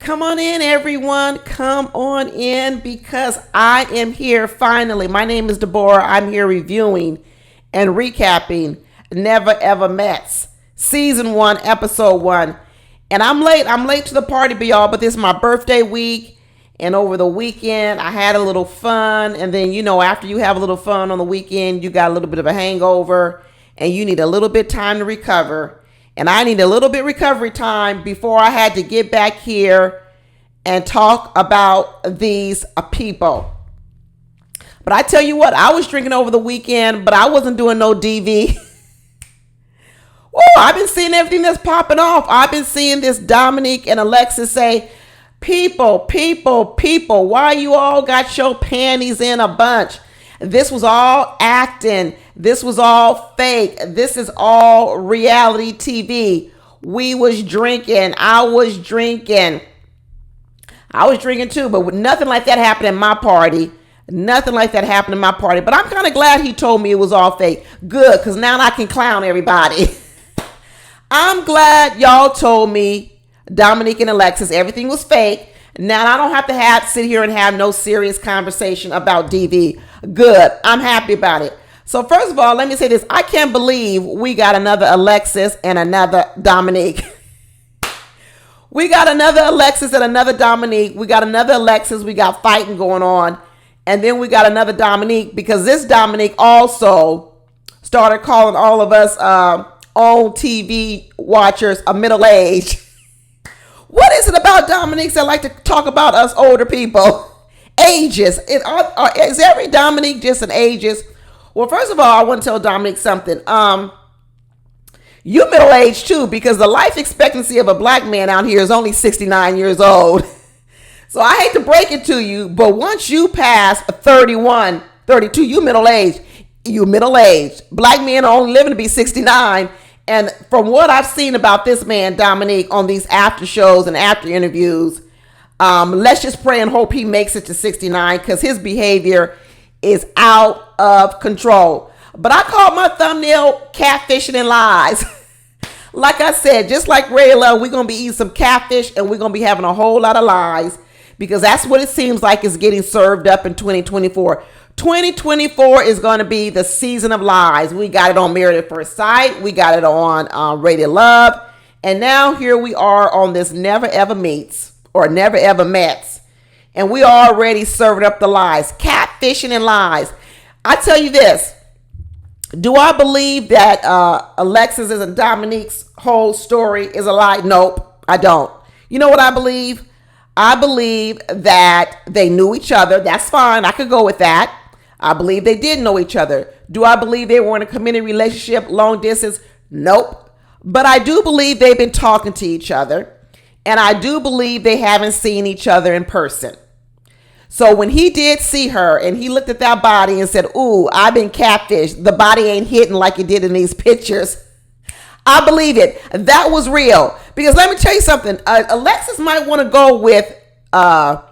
Come on in, everyone. Come on in because I am here finally. My name is Deborah. I'm here reviewing and recapping Never Ever Met's Season 1, Episode 1. And I'm late. I'm late to the party, y'all, but this is my birthday week. And over the weekend, I had a little fun. And then, after you have a little fun on the weekend, you got a little bit of a hangover. And you need a little bit time to recover. And I need a little bit recovery time before I had to get back here and talk about these people. But I tell you what, I was drinking over the weekend, but I wasn't doing no DV. I've been seeing everything that's popping off. I've been seeing this Dominique and Alexis say, people, why you all got your panties in a bunch? This was all acting. This was all fake. This is all reality TV. We was drinking. I was drinking too, but nothing like that happened in my party. Nothing like that happened in my party. But I'm kind of glad he told me it was all fake. Good, because now I can clown everybody. I'm glad y'all told me, Dominique and Alexis, everything was fake. Now I don't have to sit here and have no serious conversation about DV. Good. I'm happy about it. So first of all, let me say this. I can't believe we got another Alexis and another Dominique. We got another Alexis and another Dominique. We got another Alexis. We got fighting going on. And then we got another Dominique because this Dominique also started calling all of us on TV watchers a middle-aged. What is it about Dominiques that like to talk about us older people? Ages. Is every Dominique just an ageist? Well, first of all, I want to tell Dominique something. You middle-aged too, because the life expectancy of a black man out here is only 69 years old. So I hate to break it to you, but once you pass 31, 32, you middle-aged. You middle-aged. Black men are only living to be 69. And from what I've seen about this man, Dominique, on these after shows and after interviews, let's just pray and hope he makes it to 69 because his behavior is out of control. But I called my thumbnail catfishing and lies. Like I said, just like Rayla, we're going to be eating some catfish and we're going to be having a whole lot of lies because that's what it seems like is getting served up in 2024. 2024 is going to be the season of lies. We got it on Married at First Sight. We got it on Rated Love. And now here we are on this Never Ever Meets or Never Ever Mets. And we already serving up the lies. Catfishing and lies. I tell you this. Do I believe that Alexis and Dominique's whole story is a lie? Nope, I don't. You know what I believe? I believe that they knew each other. That's fine. I could go with that. I believe they did know each other. Do I believe they were in a committed relationship, long distance? Nope. But I do believe they've been talking to each other. And I do believe they haven't seen each other in person. So when he did see her and he looked at that body and said, ooh, I've been catfished. The body ain't hitting like it did in these pictures. I believe it. That was real. Because let me tell you something. Alexis might want to go with that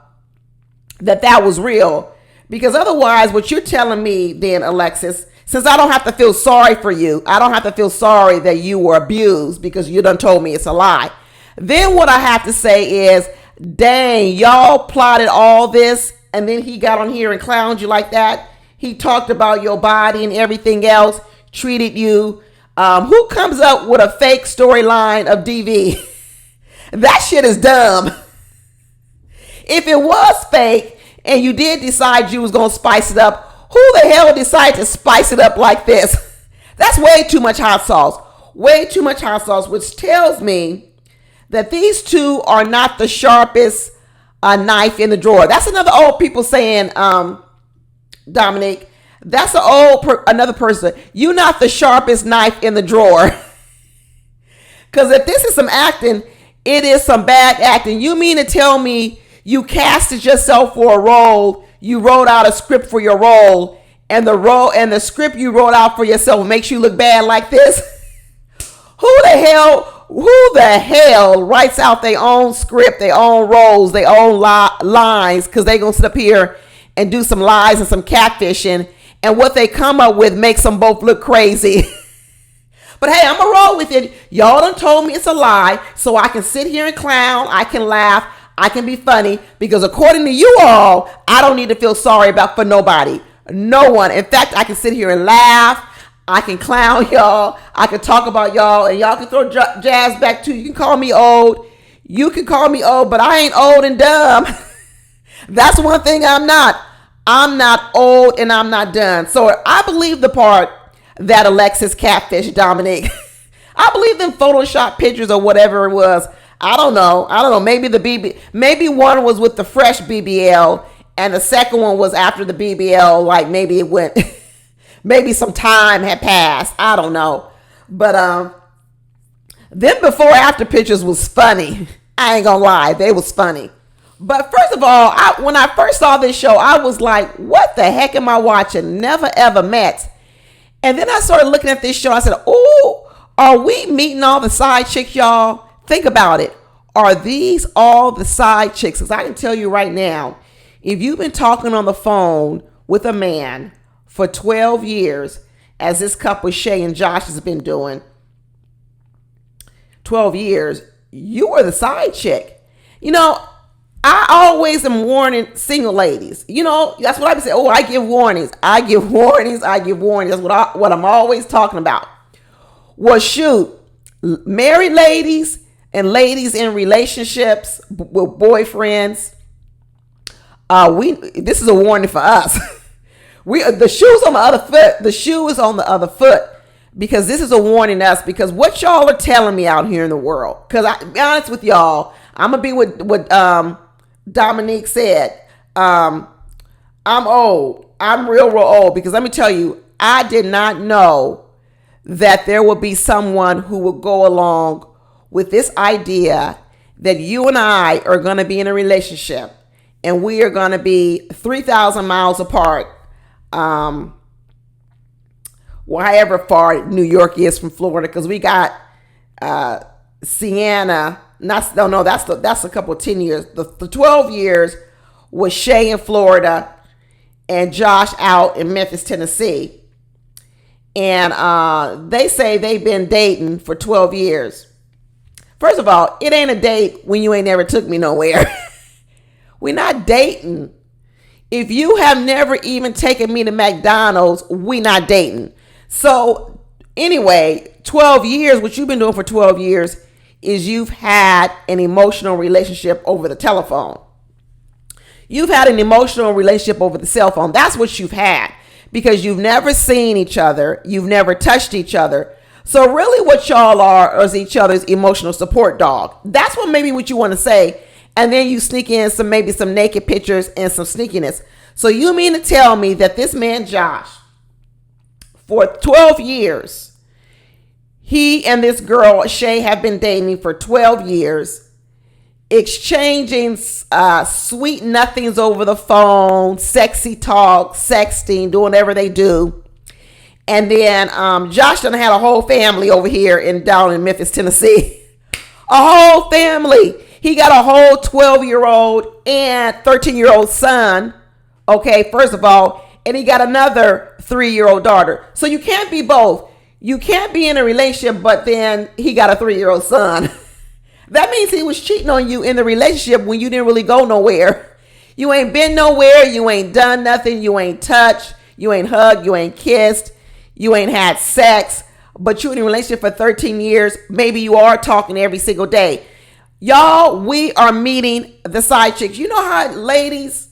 was real. Because otherwise, what you're telling me then, Alexis, since I don't have to feel sorry for you, I don't have to feel sorry that you were abused because you done told me it's a lie. Then what I have to say is, dang, y'all plotted all this and then he got on here and clowned you like that. He talked about your body and everything else, treated you. Who comes up with a fake storyline of DV? That shit is dumb. If it was fake and you did decide you was going to spice it up, who the hell decided to spice it up like this? That's way too much hot sauce. Way too much hot sauce, which tells me that these two are not the sharpest knife in the drawer. That's another old people saying, Dominique, that's another person. You're not the sharpest knife in the drawer. Because if this is some acting, it is some bad acting. You mean to tell me you casted yourself for a role, you wrote out a script for your role, and the script you wrote out for yourself makes you look bad like this? Who the hell writes out their own script, their own roles, their own lines, because they're going to sit up here and do some lies and some catfishing, and what they come up with makes them both look crazy. But hey, I'm going to roll with it. Y'all done told me it's a lie, so I can sit here and clown. I can laugh. I can be funny because according to you all, I don't need to feel sorry about for nobody. No one. In fact, I can sit here and laugh. I can clown y'all. I can talk about y'all, and y'all can throw jazz back too. You can call me old. You can call me old, but I ain't old and dumb. That's one thing I'm not. I'm not old and I'm not done. So I believe the part that Alexis catfish Dominic. I believe them Photoshop pictures or whatever it was. I don't know. Maybe one was with the fresh BBL and the second one was after the BBL. Like maybe it went, maybe some time had passed. I don't know. But them before after pictures was funny. I ain't gonna lie, they was funny. But first of all, when I first saw this show, I was like, what the heck am I watching? Never ever met. And then I started looking at this show. I said, oh, are we meeting all the side chicks, y'all? Think about it. Are these all the side chicks? Because I can tell you right now, if you've been talking on the phone with a man for 12 years, as this couple Shay and Josh has been doing, 12 years, you are the side chick. You know, I always am warning single ladies. You know, that's what I say. Oh, I give warnings. I give warnings. That's what I'm always talking about. Well, shoot, married ladies and ladies in relationships with boyfriends. This is a warning for us. The shoe's on the other foot. The shoe is on the other foot. Because this is a warning to us, because what y'all are telling me out here in the world, because I be honest with y'all, I'm gonna be what Dominique said. I'm old. I'm real old, because let me tell you, I did not know that there would be someone who would go along with this idea that you and I are going to be in a relationship and we are going to be 3,000 miles apart. However far New York is from Florida, because we got Sienna. That's a couple of 10 years. The 12 years was Shay in Florida and Josh out in Memphis, Tennessee. And they say they've been dating for 12 years. First of all, it ain't a date when you ain't never took me nowhere. We're not dating. If you have never even taken me to McDonald's, we not dating. So anyway, 12 years, what you've been doing for 12 years is you've had an emotional relationship over the telephone. You've had an emotional relationship over the cell phone. That's what you've had, because you've never seen each other. You've never touched each other. So really what y'all are is each other's emotional support dog. That's what you want to say. And then you sneak in some naked pictures and some sneakiness. So you mean to tell me that this man, Josh, for 12 years, he and this girl, Shay, have been dating for 12 years, exchanging sweet nothings over the phone, sexy talk, sexting, doing whatever they do. And then Josh done had a whole family over here down in Memphis, Tennessee. A whole family. He got a whole 12-year-old and 13-year-old son. Okay, first of all. And he got another 3-year-old daughter. So you can't be both. You can't be in a relationship, but then he got a 3-year-old son. That means he was cheating on you in the relationship when you didn't really go nowhere. You ain't been nowhere. You ain't done nothing. You ain't touched. You ain't hugged. You ain't kissed. You ain't had sex. But you're in a relationship for 13 years. Maybe you are talking every single day. Y'all, we are meeting the side chicks. You know how ladies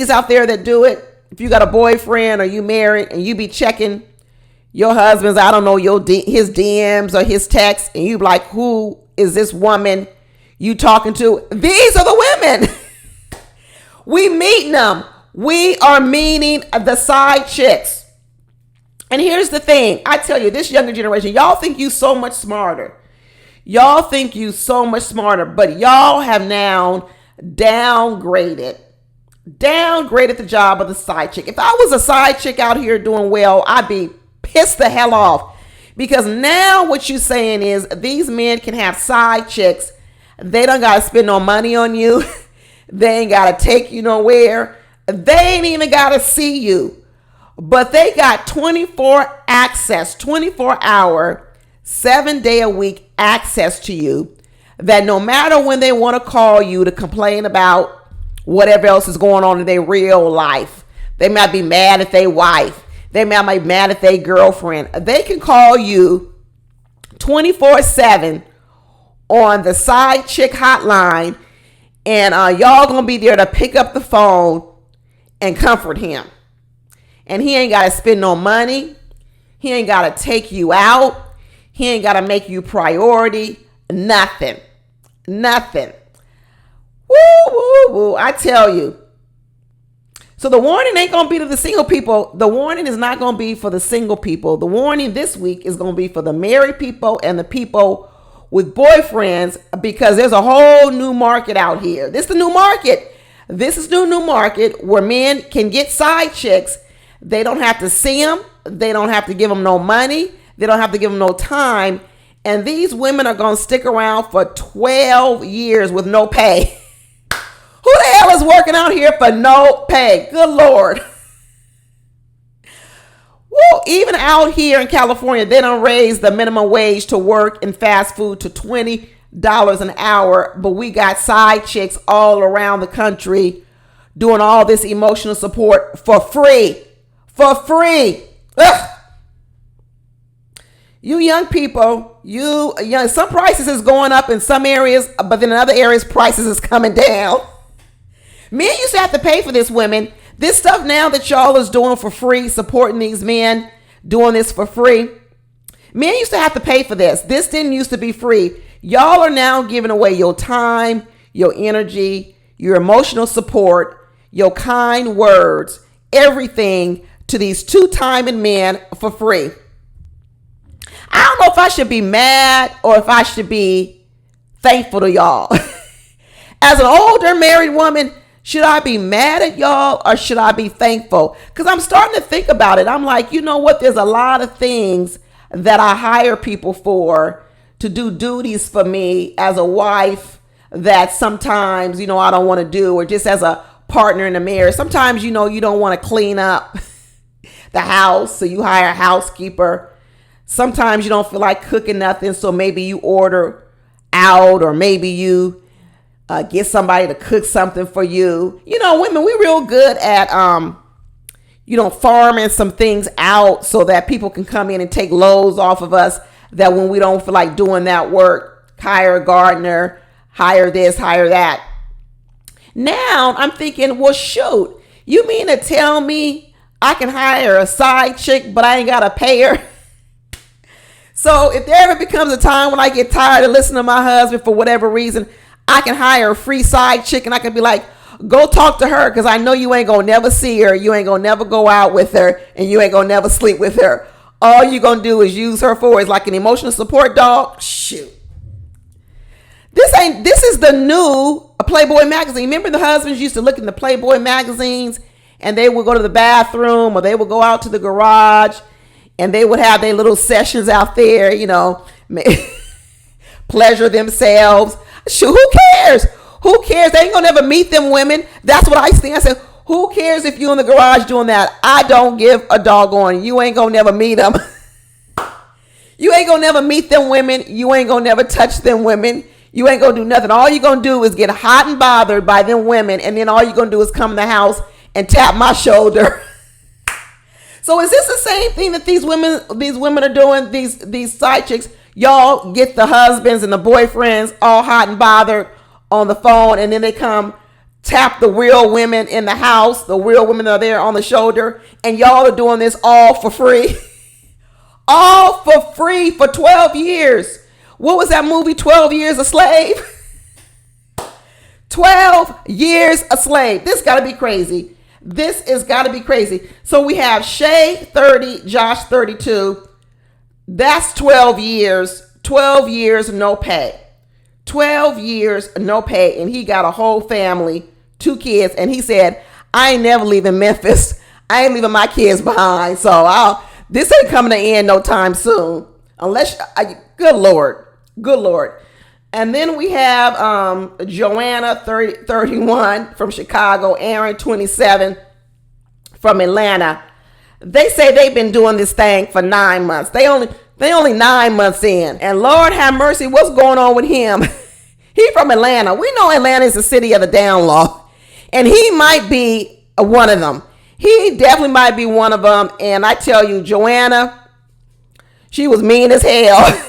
out there that do it, if you got a boyfriend or you married and you be checking your husband's, I don't know, his DMs or his texts, and you be like, who is this woman you talking to? These are the women. We meeting them. We are meeting the side chicks. And here's the thing. I tell you, this younger generation, y'all think you so much smarter. Y'all think you so much smarter, but y'all have now downgraded the job of the side chick. If I was a side chick out here doing well, I'd be pissed the hell off, because now what you're saying is these men can have side chicks. They don't got to spend no money on you. They ain't got to take you nowhere. They ain't even got to see you, but they got 24 hour, 7-day a week access to you. that no matter when they want to call you to complain about whatever else is going on in their real life, they might be mad at their wife, they might be mad at their girlfriend, they can call you 24/7 on the side chick hotline, and y'all gonna be there to pick up the phone and comfort him. And he ain't gotta spend no money. He ain't gotta take you out. He ain't gotta make you priority. Nothing. Nothing. Woo, woo, woo. I tell you. So the warning ain't gonna be to the single people. The warning is not gonna be for the single people. The warning this week is gonna be for the married people and the people with boyfriends, because there's a whole new market out here. This is the new market. This is the new market where men can get side chicks. They don't have to see them. They don't have to give them no money. They don't have to give them no time. And these women are going to stick around for 12 years with no pay. Who the hell is working out here for no pay? Good Lord. Well, even out here in California, they don't raise the minimum wage to work in fast food to $20 an hour. But we got side chicks all around the country doing all this emotional support for free. For free. Ugh. You young people, some prices is going up in some areas, but then in other areas, prices is coming down. Men used to have to pay for this, women. This stuff now that y'all is doing for free, supporting these men, doing this for free. Men used to have to pay for this. This didn't used to be free. Y'all are now giving away your time, your energy, your emotional support, your kind words, everything to these two-timing men for free. I don't know if I should be mad or if I should be thankful to y'all. As an older married woman, should I be mad at y'all or should I be thankful? Because I'm starting to think about it. I'm like, you know what? There's a lot of things that I hire people for to do duties for me as a wife that sometimes, I don't want to do, or just as a partner in the marriage. Sometimes, you don't want to clean up the house, so you hire a housekeeper. Sometimes you don't feel like cooking nothing, so maybe you order out, or maybe you get somebody to cook something for you. Women, we real good at, farming some things out so that people can come in and take loads off of us, that when we don't feel like doing that work, hire a gardener, hire this, hire that. Now I'm thinking, well, shoot, you mean to tell me I can hire a side chick, but I ain't got to pay her? So if there ever becomes a time when I get tired of listening to my husband for whatever reason, I can hire a free side chick, and I can be like, go talk to her, because I know you ain't going to never see her. You ain't going to never go out with her, and you ain't going to never sleep with her. All you going to do is use her for is like an emotional support dog. Shoot. This is the new Playboy magazine. Remember the husbands used to look in the Playboy magazines, and they would go to the bathroom, or they would go out to the garage, and they would have their little sessions out there, pleasure themselves. Shoot, who cares? Who cares? They ain't gonna never meet them women. That's what I think. I said, who cares if you in the garage doing that? I don't give a doggone. You ain't gonna never meet them. You ain't gonna never meet them women. You ain't gonna never touch them women. You ain't gonna do nothing. All you gonna do is get hot and bothered by them women, and then all you gonna do is come in the house and tap my shoulder. So is this the same thing that these women are doing? These side chicks, y'all get the husbands and the boyfriends all hot and bothered on the phone, and then they come tap the real women in the house. The real women are there on the shoulder, and y'all are doing this all for free. All for free for 12 years. What was that movie, 12 Years a Slave? 12 years a slave. This got to be crazy. This has got to be crazy. So we have Shay 30, Josh 32. That's 12 years. 12 years no pay. 12 years no pay. And he got a whole family, 2 kids. And he said, I ain't never leaving Memphis. I ain't leaving my kids behind. So this ain't coming to end no time soon. Good Lord. Good Lord. And then we have Joanna 31 from Chicago, Aaron 27 from Atlanta. They say they've been doing this thing for 9 months. They only 9 months in. And Lord have mercy, what's going on with him? He from Atlanta. We know Atlanta is the city of the down low. And he might be one of them. He definitely might be one of them. And I tell you, Joanna, she was mean as hell.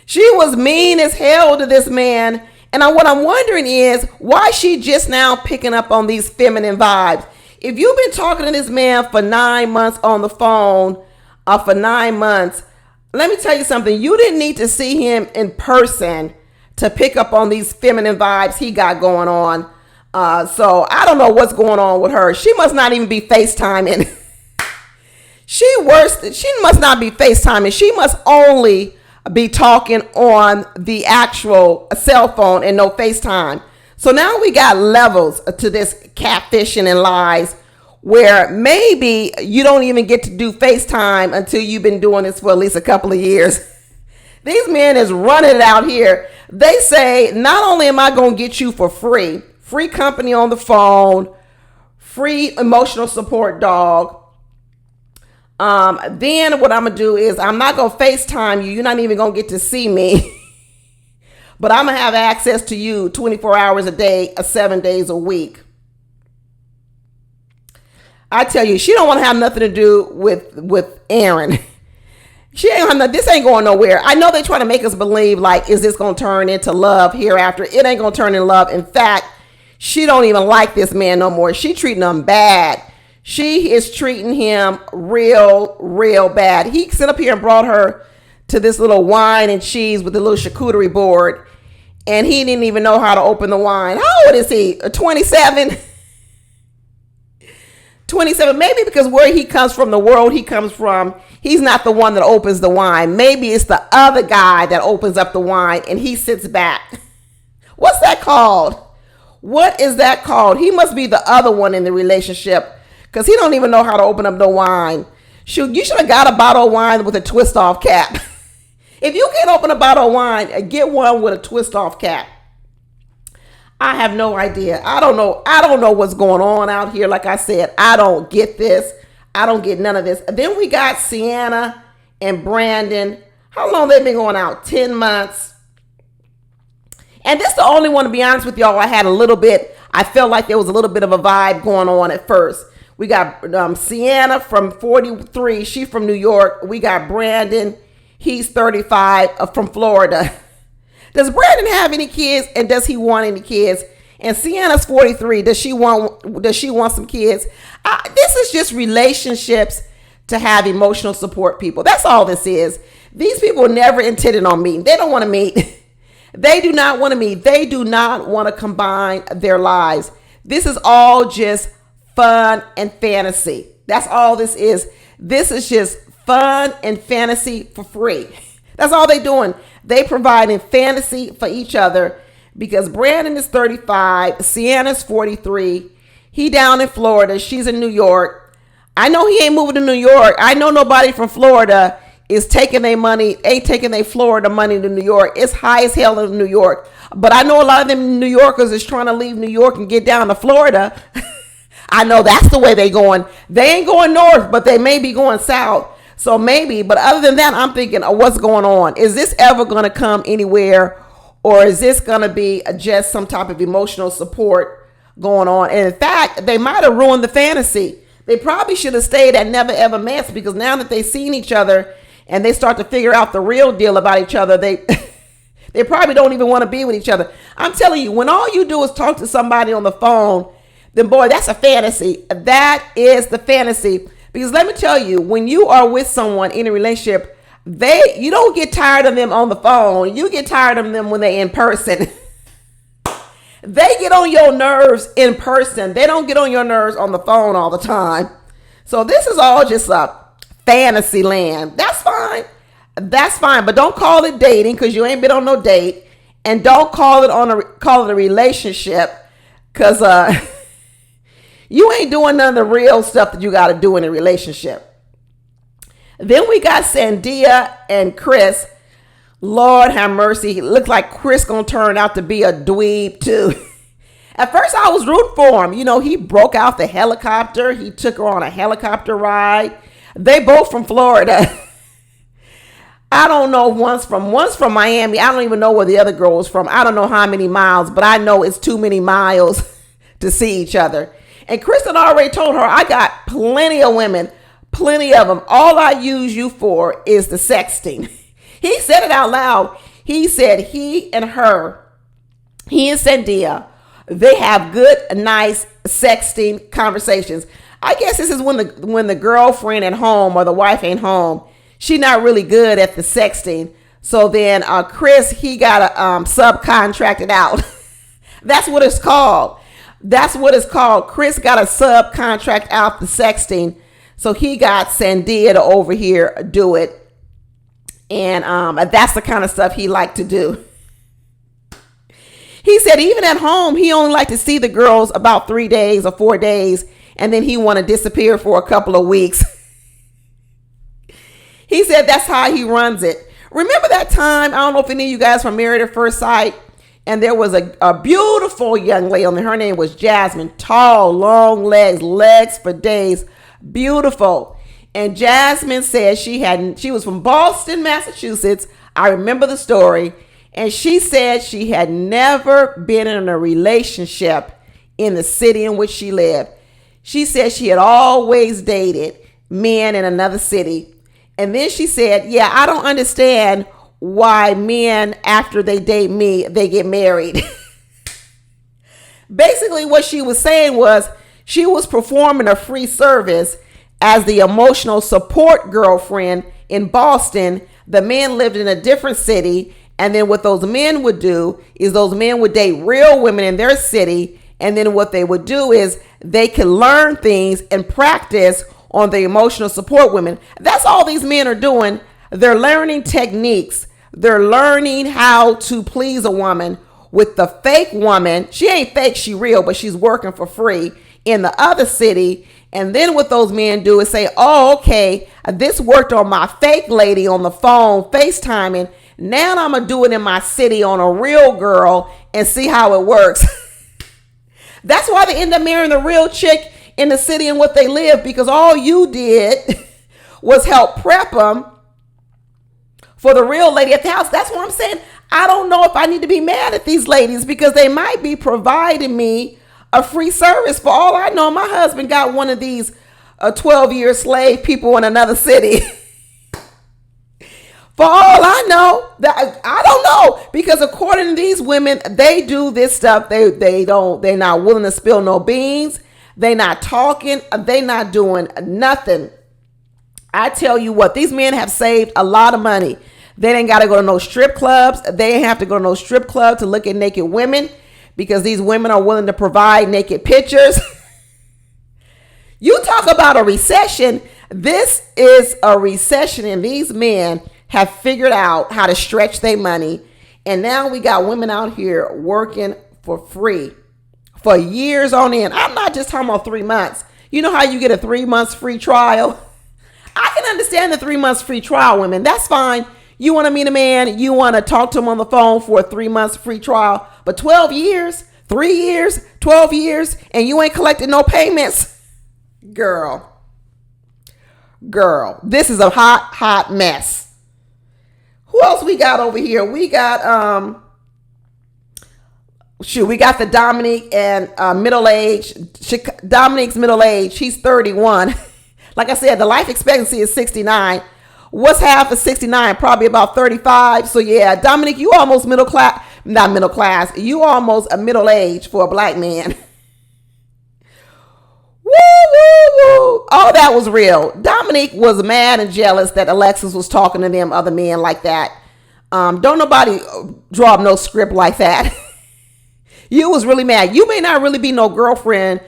She was mean as hell to this man. And what I'm wondering is, why she just now picking up on these feminine vibes? If you've been talking to this man for 9 months on the phone, for 9 months, let me tell you something. You didn't need to see him in person to pick up on these feminine vibes he got going on. So I don't know what's going on with her. She must not even be FaceTiming. She must not be FaceTiming. She must only be talking on the actual cell phone and no FaceTime. So now we got levels to this catfishing and lies, where maybe you don't even get to do FaceTime until you've been doing this for at least a couple of years. These men is running it out here. They say, not only am I going to get you for free company on the phone, free emotional support dog. Then what I'm going to do is I'm not going to FaceTime you. You're not even going to get to see me. But I'm going to have access to you 24 hours a day, 7 days a week. I tell you, she don't want to have nothing to do with Aaron. She ain't this ain't going nowhere. I know they trying to make us believe, like, is this going to turn into love hereafter? It ain't going to turn into love. In fact, she don't even like this man no more. She treating him bad. She is treating him real bad. He sit up here and brought her to this little wine and cheese with the little charcuterie board, and he didn't even know how to open the wine. How old is he? 27? 27, maybe because where he comes from, the world he comes from, he's not the one that opens the wine. Maybe it's the other guy that opens up the wine and he sits back. What's that called? What is that called? He must be the other one in the relationship, because he don't even know how to open up the wine. Shoot, you should have got a bottle of wine with a twist off cap. If you can't open a bottle of wine, get one with a twist off cap. I have no idea. I don't know what's going on out here. Like I said, I don't get this. I don't get none of this. Then we got Sienna and Brandon. How long they been going out? 10 months. And this is the only one, to be honest with y'all, I felt like there was a little bit of a vibe going on at first. We got Sienna from 43. She's from New York. We got Brandon. He's 35, from Florida. Does Brandon have any kids, and does he want any kids? And Sienna's 43. Does she want some kids? This is just relationships to have emotional support people. That's all this is. These people never intended on meeting. They don't want to meet. They do not want to meet. They do not want to combine their lives. This is all just fun and fantasy. That's all this is. This is just fun and fantasy for free. That's all they doing. They providing fantasy for each other, because Brandon is 35, Sienna's 43. He down in Florida. She's in New York. I know he ain't moving to New York. I know nobody from Florida is taking their Florida money to New York. It's high as hell in New York. But I know a lot of them New Yorkers is trying to leave New York and get down to Florida. I know that's the way they going. They ain't going north, but they may be going south. So maybe, but other than that, I'm thinking, what's going on? Is this ever going to come anywhere? Or is this going to be just some type of emotional support going on? And in fact, they might have ruined the fantasy. They probably should have stayed at Never Ever Mess, because now that they've seen each other and they start to figure out the real deal about each other, they probably don't even want to be with each other. I'm telling you, when all you do is talk to somebody on the phone, then boy, that's a fantasy. That is the fantasy. Because let me tell you, when you are with someone in a relationship, you don't get tired of them on the phone. You get tired of them when they're in person. They get on your nerves in person. They don't get on your nerves on the phone all the time. So this is all just a fantasy land. That's fine. That's fine. But don't call it dating, because you ain't been on no date. And don't call it a relationship, because you ain't doing none of the real stuff that you got to do in a relationship. Then we got Sandia and Chris. Lord have mercy. It looks like Chris gonna turn out to be a dweeb too. At first I was rooting for him. You know, he broke out the helicopter. He took her on a helicopter ride. They both from Florida. I don't know. One's from Miami. I don't even know where the other girl was from. I don't know how many miles, but I know it's too many miles to see each other. And Kristen already told her, I got plenty of women, plenty of them. All I use you for is the sexting. He said it out loud. He said he and Sandia, they have good, nice sexting conversations. I guess this is when the girlfriend at home or the wife ain't home. She not really good at the sexting. So then Chris, he got a subcontracted out. That's what it's called. That's what it's called. Chris got a subcontract out the sexting. So he got Sandia to over here do it. And that's the kind of stuff he liked to do. He said even at home, he only liked to see the girls about 3 days or 4 days. And then he want to disappear for a couple of weeks. He said that's how he runs it. Remember that time? I don't know if any of you guys were Married at First Sight. And there was a beautiful young lady on there. Her name was Jasmine. Tall, long legs for days. Beautiful. And Jasmine said she was from Boston, Massachusetts. I remember the story. And she said she had never been in a relationship in the city in which she lived. She said she had always dated men in another city. And then she said, yeah, I don't understand why men, after they date me, they get married. Basically, what she was saying was she was performing a free service as the emotional support girlfriend in Boston. The men lived in a different city. And then what those men would do is those men would date real women in their city. And then what they would do is they could learn things and practice on the emotional support women. That's all these men are doing. They're learning techniques. They're learning how to please a woman with the fake woman. She ain't fake, she real, but she's working for free in the other city. And then what those men do is say, oh, okay, this worked on my fake lady on the phone, FaceTiming. Now I'm going to do it in my city on a real girl and see how it works. That's why they end up marrying the real chick in the city in what they live, because all you did was help prep them for the real lady at the house. That's what I'm saying. I don't know if I need to be mad at these ladies because they might be providing me a free service. For all I know, my husband got one of these 12-year slave people in another city. For all I know, I don't know, because according to these women, they do this stuff. They're not willing to spill no beans. They not talking. They not doing nothing. I tell you what, these men have saved a lot of money. They ain't got to go to no strip clubs. They ain't have to go to no strip club to look at naked women because these women are willing to provide naked pictures. You talk about a recession. This is a recession, and these men have figured out how to stretch their money. And now we got women out here working for free for years on end. I'm not just talking about 3 months. You know how you get a 3 months free trial? I can understand the 3 months free trial, women. That's fine. You want to meet a man, you want to talk to him on the phone for a 3 months free trial, but 12 years, 3 years, 12 years, and you ain't collected no payments. Girl, this is a hot mess. Who else we got over here? We got, we got the Dominique and middle age. Dominique's middle age. He's 31. Like I said, the life expectancy is 69. What's half of 69? Probably about 35. So yeah, Dominique, you almost middle class. Not middle class. You almost a middle age for a black man. Woo, woo, woo. Oh, that was real. Dominique was mad and jealous that Alexis was talking to them other men like that. Don't nobody draw up no script like that. You was really mad. You may not really be no boyfriend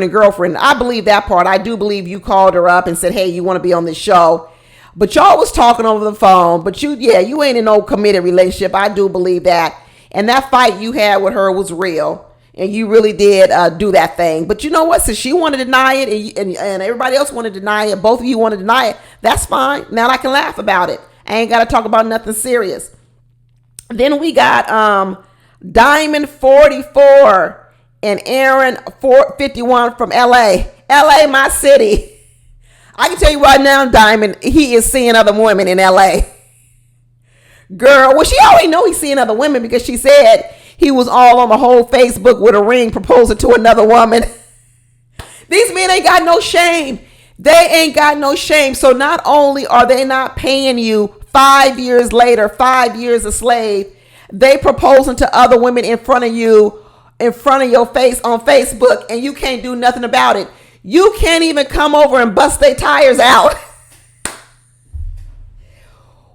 and girlfriend. I believe that part. I do believe you called her up and said, hey, you want to be on this show? But y'all was talking over the phone. But you ain't in no committed relationship. I do believe that. And that fight you had with her was real. And you really did do that thing. But you know what? Since she wanted to deny it and everybody else wanted to deny it, both of you want to deny it, that's fine. Now I can laugh about it. I ain't got to talk about nothing serious. Then we got Dymond 44 and Aaron 51 from LA. LA, my city. I can tell you right now, Dymond, he is seeing other women in LA. Girl, well, she already know he's seeing other women because she said he was all on the whole Facebook with a ring proposing to another woman. These men ain't got no shame. They ain't got no shame. So not only are they not paying you 5 years later, 5 years a slave, they proposing to other women in front of you, in front of your face on Facebook, and you can't do nothing about it. You can't even come over and bust their tires out.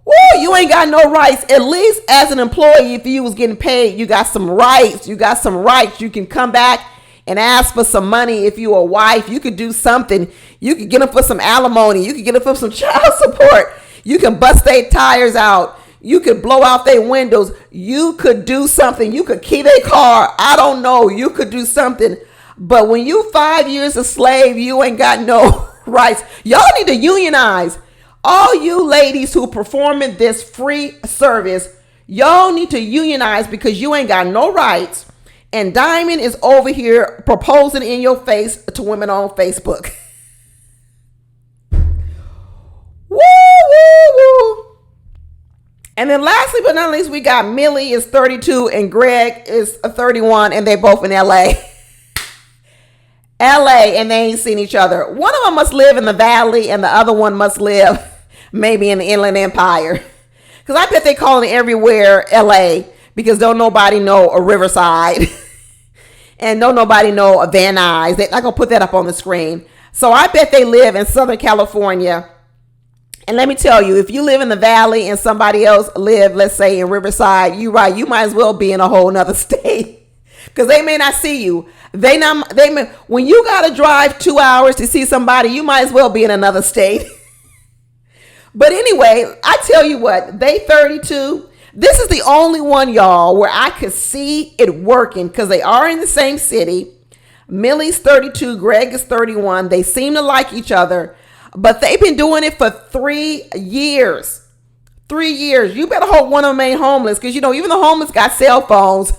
Woo, you ain't got no rights. At least as an employee, if you was getting paid, you got some rights. You got some rights. You can come back and ask for some money. If you a wife, you could do something. You could get them for some alimony. You could get them for some child support. You can bust their tires out. You could blow out their windows. You could do something. You could key their car. I don't know. You could do something. But when you 5 years a slave, you ain't got no rights. Y'all need to unionize. All you ladies who performing this free service, y'all need to unionize because you ain't got no rights. And Dymond is over here proposing in your face to women on Facebook. Woo, woo, woo. And then lastly but not least, we got Millie is 32 and Greg is 31, and they both in LA. LA, and they ain't seen each other. One of them must live in the valley and the other one must live maybe in the Inland Empire. Because I bet they calling it everywhere LA because don't nobody know a Riverside. And don't nobody know a Van Nuys. I'm going to put that up on the screen. So I bet they live in Southern California. And let me tell you, if you live in the valley and somebody else live, let's say in Riverside, you right, you might as well be in a whole nother state. Because they may not see you. When you got to drive 2 hours to see somebody, you might as well be in another state. But anyway, I tell you what, they 32. This is the only one, y'all, where I could see it working because they are in the same city. Millie's 32, Greg is 31. They seem to like each other, but they've been doing it for 3 years. 3 years. You better hope one of them ain't homeless because, even the homeless got cell phones.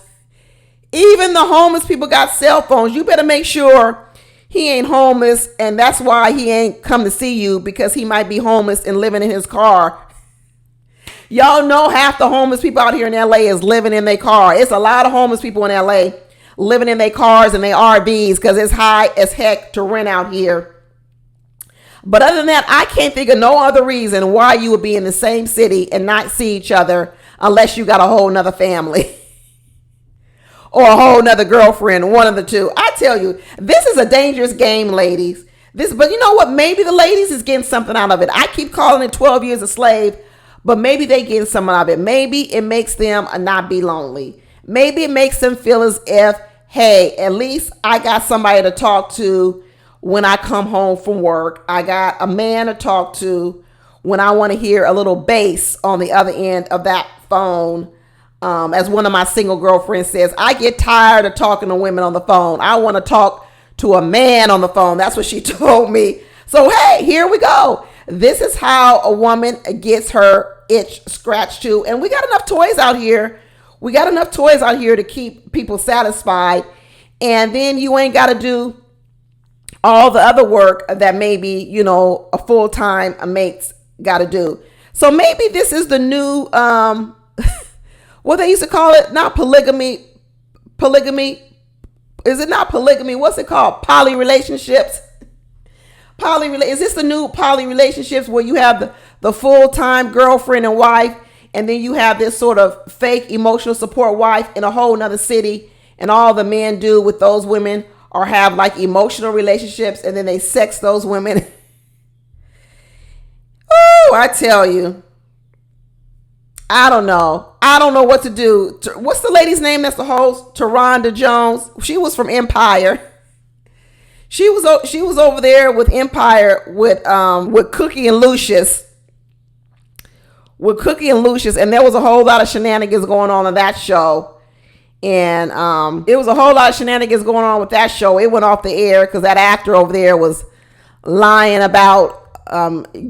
Even the homeless people got cell phones. You better make sure he ain't homeless, and that's why he ain't come to see you, because he might be homeless and living in his car. Y'all know half the homeless people out here in LA is living in their car. It's a lot of homeless people in LA living in their cars and their RVs because it's high as heck to rent out here. But other than that, I can't think of no other reason why you would be in the same city and not see each other unless you got a whole nother family. Or a whole nother girlfriend, one of the two. I tell you, this is a dangerous game, ladies. But you know what? Maybe the ladies is getting something out of it. I keep calling it 12 years a slave, but maybe they getting something out of it. Maybe it makes them not be lonely. Maybe it makes them feel as if, hey, at least I got somebody to talk to when I come home from work. I got a man to talk to when I want to hear a little bass on the other end of that phone. As one of my single girlfriends says, I get tired of talking to women on the phone. I want to talk to a man on the phone. That's what she told me. So, hey, here we go. This is how a woman gets her itch scratched too. And we got enough toys out here. We got enough toys out here to keep people satisfied. And then you ain't got to do all the other work that maybe, a full-time mate's got to do. So maybe this is the new... what they used to call it, not polygamy. Is it not polygamy? What's it called? Poly relationships. Is this the new poly relationships where you have the full-time girlfriend and wife, and then you have this sort of fake emotional support wife in a whole nother city, and all the men do with those women are have like emotional relationships, and then they sex those women. Oh, I tell you. I don't know what to do. What's the lady's name that's the host? Taronda Jones. She was from Empire. She was over there with Empire with Cookie and Lucius. And there was a whole lot of shenanigans going on in that show. And it was a whole lot of shenanigans going on with that show. It went off the air because that actor over there was lying about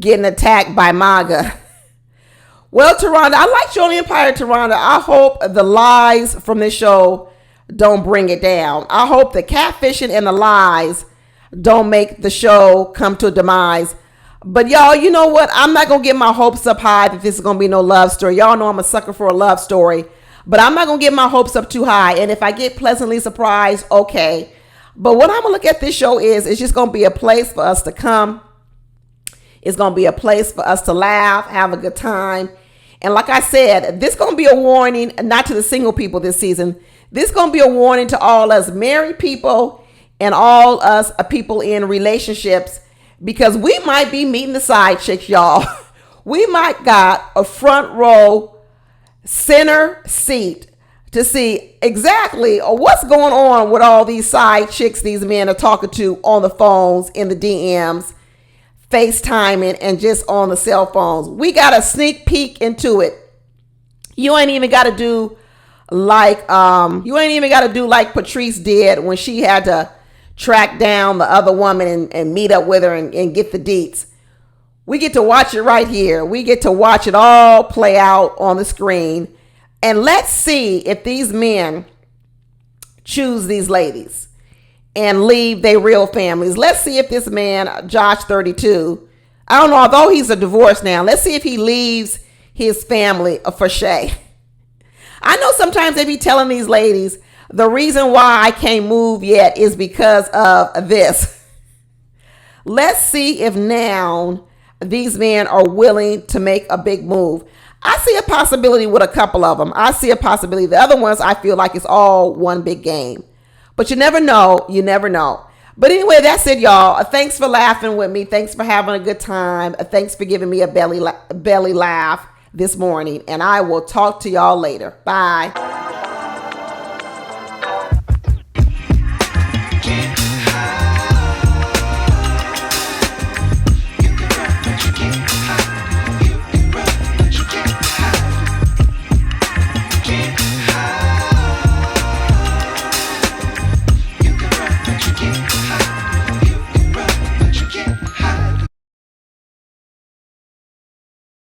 getting attacked by MAGA. Well, Taronda, I liked you on Empire, Taronda. I hope the lies from this show don't bring it down. I hope the catfishing and the lies don't make the show come to a demise. But y'all, you know what? I'm not going to get my hopes up high that this is going to be no love story. Y'all know I'm a sucker for a love story. But I'm not going to get my hopes up too high. And if I get pleasantly surprised, okay. But what I'm going to look at this show is, it's just going to be a place for us to come. It's going to be a place for us to laugh, have a good time. And like I said, this is going to be a warning, not to the single people this season. This is going to be a warning to all us married people and all us people in relationships, because we might be meeting the side chicks, y'all. We might got a front row center seat to see exactly what's going on with all these side chicks these men are talking to on the phones, in the DMs, FaceTiming, and just on the cell phones. We got a sneak peek into it. You ain't even got to do like Patrice did when she had to track down the other woman and meet up with her and get the deets. We get to watch it right here. We get to watch it all play out on the screen. And let's see if these men choose these ladies and leave their real families. Let's see if this man, Josh 32, I don't know, although he's a divorce now, let's see if he leaves his family for Shay. I know sometimes they be telling these ladies, the reason why I can't move yet is because of this. Let's see if now these men are willing to make a big move. I see a possibility with a couple of them. I see a possibility. The other ones, I feel like it's all one big game. But you never know. You never know. But anyway, that's it, y'all. Thanks for laughing with me. Thanks for having a good time. Thanks for giving me a belly laugh this morning. And I will talk to y'all later. Bye.